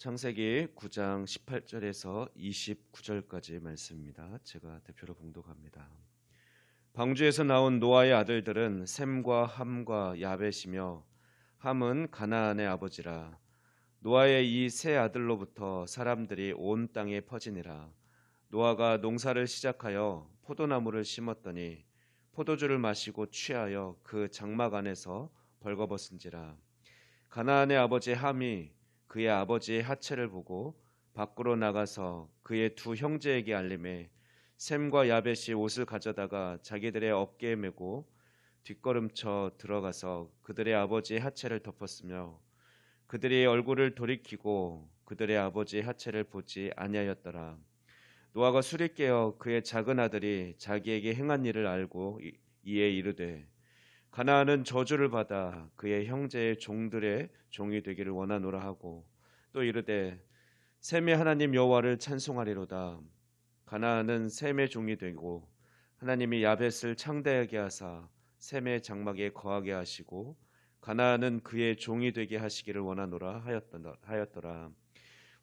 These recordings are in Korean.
창세기 9장 18절에서 29절까지 말씀입니다. 제가 대표로 봉독합니다. 방주에서 나온 노아의 아들들은 셈과 함과 야벳이며 함은 가나안의 아버지라. 노아의 이 세 아들로부터 사람들이 온 땅에 퍼지니라. 노아가 농사를 시작하여 포도나무를 심었더니 포도주를 마시고 취하여 그 장막 안에서 벌거벗은지라. 가나안의 아버지 함이 그의 아버지의 하체를 보고 밖으로 나가서 그의 두 형제에게 알림해 셈과 야벳이 옷을 가져다가 자기들의 어깨에 메고 뒷걸음쳐 들어가서 그들의 아버지의 하체를 덮었으며 그들의 얼굴을 돌이키고 그들의 아버지의 하체를 보지 아니하였더라. 노아가 술이 깨어 그의 작은 아들이 자기에게 행한 일을 알고 이에 이르되 가나안은 저주를 받아 그의 형제의 종들의 종이 되기를 원하노라 하고 또 이르되 셈의 하나님 여호와를 찬송하리로다. 가나안은 셈의 종이 되고 하나님이 야벳을 창대하게 하사 셈의 장막에 거하게 하시고 가나안은 그의 종이 되게 하시기를 원하노라 하였더라.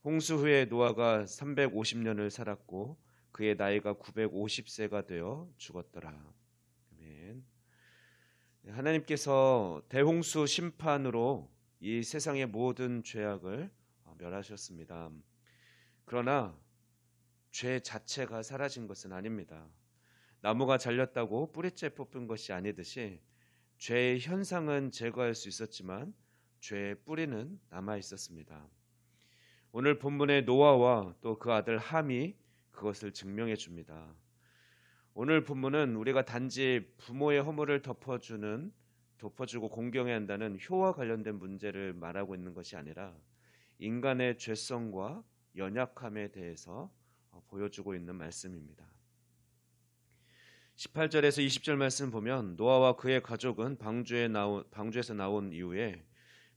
홍수 후에 노아가 350년을 살았고 그의 나이가 950세가 되어 죽었더라. 아멘. 하나님께서 대홍수 심판으로 이 세상의 모든 죄악을 멸하셨습니다. 그러나 죄 자체가 사라진 것은 아닙니다. 나무가 잘렸다고 뿌리째 뽑힌 것이 아니듯이 죄의 현상은 제거할 수 있었지만 죄의 뿌리는 남아 있었습니다. 오늘 본문의 노아와 또 그 아들 함이 그것을 증명해 줍니다. 오늘 본문은 우리가 단지 부모의 허물을 덮어주고 공경해야 한다는 효와 관련된 문제를 말하고 있는 것이 아니라 인간의 죄성과 연약함에 대해서 보여주고 있는 말씀입니다. 18절에서 20절 말씀 보면 노아와 그의 가족은 방주에서 나온 이후에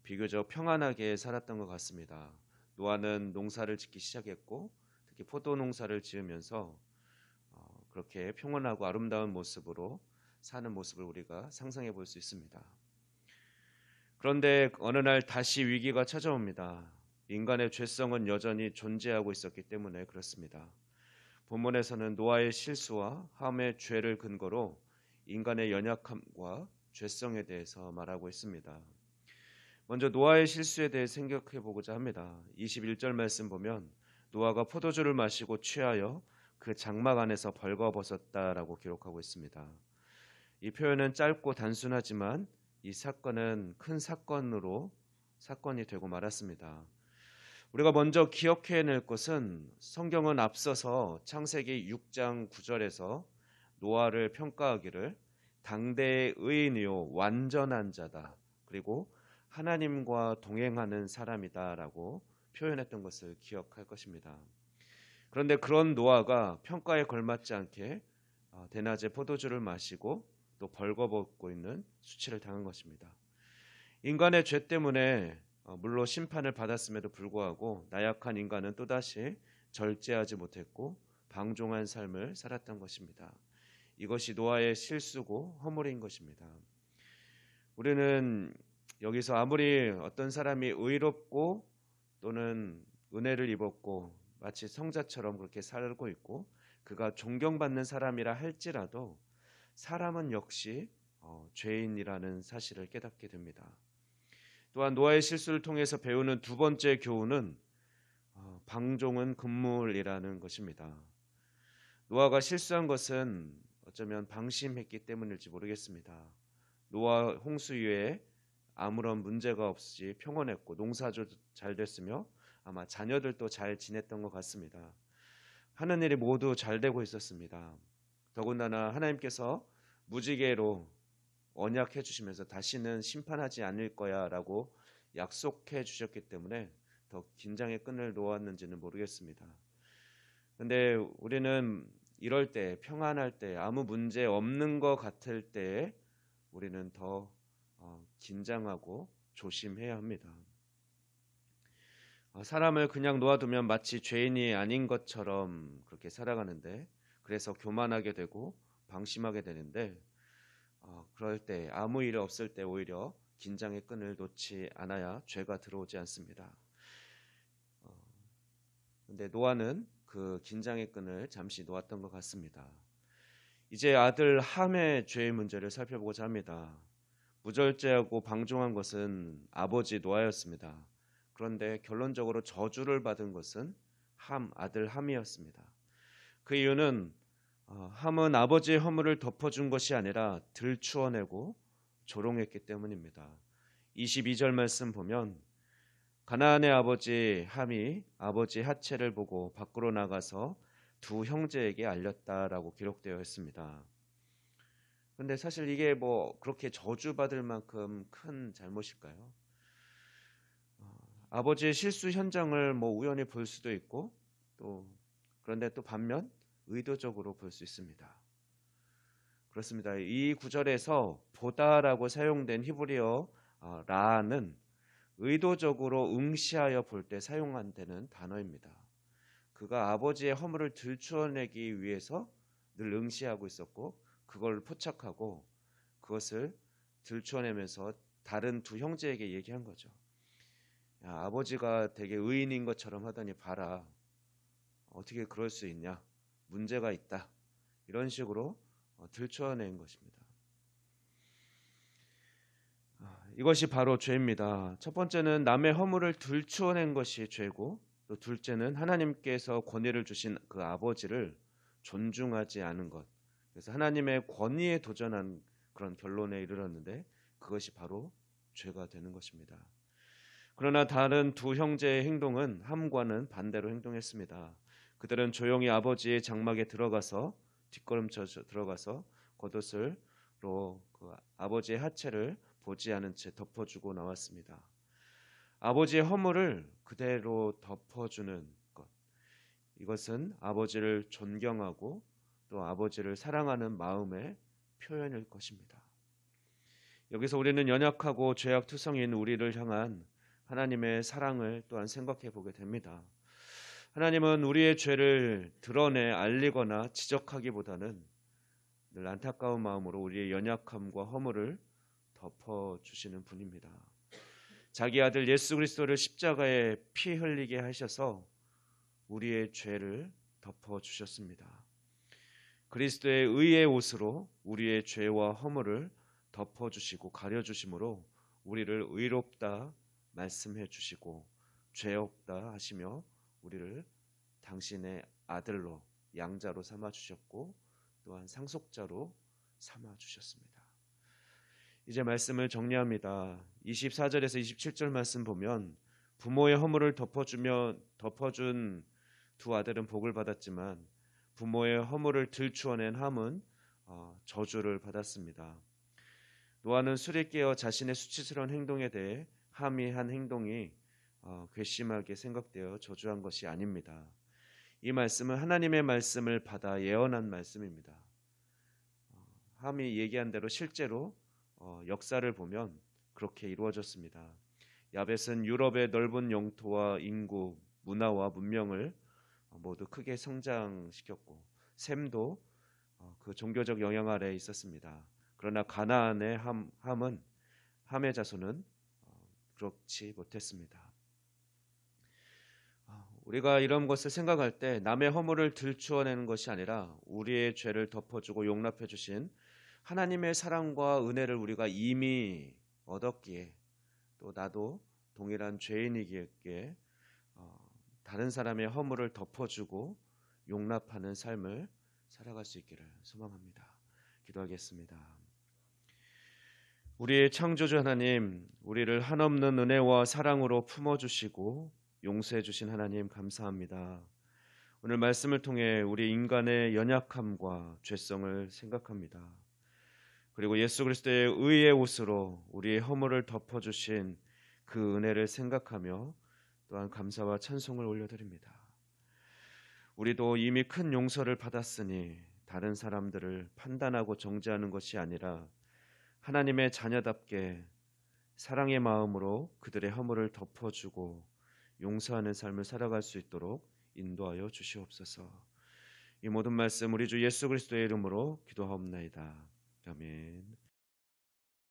비교적 평안하게 살았던 것 같습니다. 노아는 농사를 짓기 시작했고 특히 포도 농사를 지으면서 그렇게 평온하고 아름다운 모습으로 사는 모습을 우리가 상상해 볼 수 있습니다. 그런데 어느 날 다시 위기가 찾아옵니다. 인간의 죄성은 여전히 존재하고 있었기 때문에 그렇습니다. 본문에서는 노아의 실수와 함의 죄를 근거로 인간의 연약함과 죄성에 대해서 말하고 있습니다. 먼저 노아의 실수에 대해 생각해 보고자 합니다. 21절 말씀 보면 노아가 포도주를 마시고 취하여 그 장막 안에서 벌거벗었다라고 기록하고 있습니다. 이 표현은 짧고 단순하지만 이 사건은 큰 사건이 되고 말았습니다. 우리가 먼저 기억해낼 것은 성경은 앞서서 창세기 6장 9절에서 노아를 평가하기를 당대의 의인이요 완전한 자다. 그리고 하나님과 동행하는 사람이다라고 표현했던 것을 기억할 것입니다. 그런데 그런 노아가 평가에 걸맞지 않게 대낮에 포도주를 마시고 또 벌거벗고 있는 수치를 당한 것입니다. 인간의 죄 때문에 물론 심판을 받았음에도 불구하고 나약한 인간은 또다시 절제하지 못했고 방종한 삶을 살았던 것입니다. 이것이 노아의 실수고 허물인 것입니다. 우리는 여기서 아무리 어떤 사람이 의롭고 또는 은혜를 입었고 마치 성자처럼 그렇게 살고 있고 그가 존경받는 사람이라 할지라도 사람은 역시 죄인이라는 사실을 깨닫게 됩니다. 또한 노아의 실수를 통해서 배우는 두 번째 교훈은 방종은 금물이라는 것입니다. 노아가 실수한 것은 어쩌면 방심했기 때문일지 모르겠습니다. 노아 홍수 이후에 아무런 문제가 없이 평온했고 농사도 잘 됐으며 아마 자녀들도 잘 지냈던 것 같습니다. 하는 일이 모두 잘 되고 있었습니다. 더군다나 하나님께서 무지개로 언약해 주시면서 다시는 심판하지 않을 거야 라고 약속해 주셨기 때문에 더 긴장의 끈을 놓았는지는 모르겠습니다. 그런데 우리는 이럴 때 평안할 때 아무 문제 없는 것 같을 때 우리는 더 긴장하고 조심해야 합니다. 사람을 그냥 놓아두면 마치 죄인이 아닌 것처럼 그렇게 살아가는데 그래서 교만하게 되고 방심하게 되는데 그럴 때 아무 일 없을 때 오히려 긴장의 끈을 놓지 않아야 죄가 들어오지 않습니다. 근데 노아는 그 긴장의 끈을 잠시 놓았던 것 같습니다. 이제 아들 함의 죄의 문제를 살펴보고자 합니다. 무절제하고 방종한 것은 아버지 노아였습니다. 그런데 결론적으로 저주를 받은 것은 아들 함이었습니다. 그 이유는 함은 아버지의 허물을 덮어준 것이 아니라 들추어내고 조롱했기 때문입니다. 22절 말씀 보면 가나안의 아버지 함이 아버지 하체를 보고 밖으로 나가서 두 형제에게 알렸다라고 기록되어 있습니다. 근데 사실 이게 뭐 그렇게 저주받을 만큼 큰 잘못일까요? 아버지의 실수 현장을 뭐 우연히 볼 수도 있고 그런데 또 반면 의도적으로 볼 수 있습니다. 그렇습니다. 이 구절에서 보다라고 사용된 히브리어 라는 의도적으로 응시하여 볼 때 사용되는 단어입니다. 그가 아버지의 허물을 들추어내기 위해서 늘 응시하고 있었고 그걸 포착하고 그것을 들추어내면서 다른 두 형제에게 얘기한 거죠. 야, 아버지가 되게 의인인 것처럼 하더니 봐라. 어떻게 그럴 수 있냐. 문제가 있다. 이런 식으로 들추어낸 것입니다. 이것이 바로 죄입니다. 첫 번째는 남의 허물을 들추어낸 것이 죄고 또 둘째는 하나님께서 권위를 주신 그 아버지를 존중하지 않은 것. 그래서 하나님의 권위에 도전한 그런 결론에 이르렀는데 그것이 바로 죄가 되는 것입니다. 그러나 다른 두 형제의 행동은 함과는 반대로 행동했습니다. 그들은 조용히 아버지의 장막에 들어가서 뒷걸음쳐 들어가서 겉옷으로 그 아버지의 하체를 보지 않은 채 덮어주고 나왔습니다. 아버지의 허물을 그대로 덮어주는 것. 이것은 아버지를 존경하고 또 아버지를 사랑하는 마음의 표현일 것입니다. 여기서 우리는 연약하고 죄악투성인 우리를 향한 하나님의 사랑을 또한 생각해 보게 됩니다. 하나님은 우리의 죄를 드러내 알리거나 지적하기보다는 늘 안타까운 마음으로 우리의 연약함과 허물을 덮어주시는 분입니다. 자기 아들 예수 그리스도를 십자가에 피 흘리게 하셔서 우리의 죄를 덮어주셨습니다. 그리스도의 의의 옷으로 우리의 죄와 허물을 덮어주시고 가려주심으로 우리를 의롭다 말씀해 주시고 죄 없다 하시며 우리를 당신의 아들로 양자로 삼아 주셨고 또한 상속자로 삼아 주셨습니다. 이제 말씀을 정리합니다. 24절에서 27절 말씀 보면 부모의 허물을 덮어준 두 아들은 복을 받았지만 부모의 허물을 들추어낸 함은 저주를 받았습니다. 노아는 술에 깨어 자신의 수치스러운 행동에 대해 함이 한 행동이 괘씸하게 생각되어 저주한 것이 아닙니다. 이 말씀은 하나님의 말씀을 받아 예언한 말씀입니다. 함이 얘기한 대로 실제로 역사를 보면 그렇게 이루어졌습니다. 야벳은 유럽의 넓은 영토와 인구, 문화와 문명을 모두 크게 성장시켰고 셈도 그 종교적 영향 아래에 있었습니다. 그러나 가나안의 함의 자손은 그렇지 못했습니다. 우리가 이런 것을 생각할 때 남의 허물을 들추어내는 것이 아니라 우리의 죄를 덮어주고 용납해 주신 하나님의 사랑과 은혜를 우리가 이미 얻었기에 또 나도 동일한 죄인이기에 다른 사람의 허물을 덮어주고 용납하는 삶을 살아갈 수 있기를 소망합니다. 기도하겠습니다. 우리의 창조주 하나님, 우리를 한없는 은혜와 사랑으로 품어주시고 용서해주신 하나님 감사합니다. 오늘 말씀을 통해 우리 인간의 연약함과 죄성을 생각합니다. 그리고 예수 그리스도의 의의 옷으로 우리의 허물을 덮어주신 그 은혜를 생각하며 또한 감사와 찬송을 올려드립니다. 우리도 이미 큰 용서를 받았으니 다른 사람들을 판단하고 정죄하는 것이 아니라 하나님의 자녀답게 사랑의 마음으로 그들의 허물을 덮어주고 용서하는 삶을 살아갈 수 있도록 인도하여 주시옵소서. 이 모든 말씀 우리 주 예수 그리스도의 이름으로 기도하옵나이다. 아멘.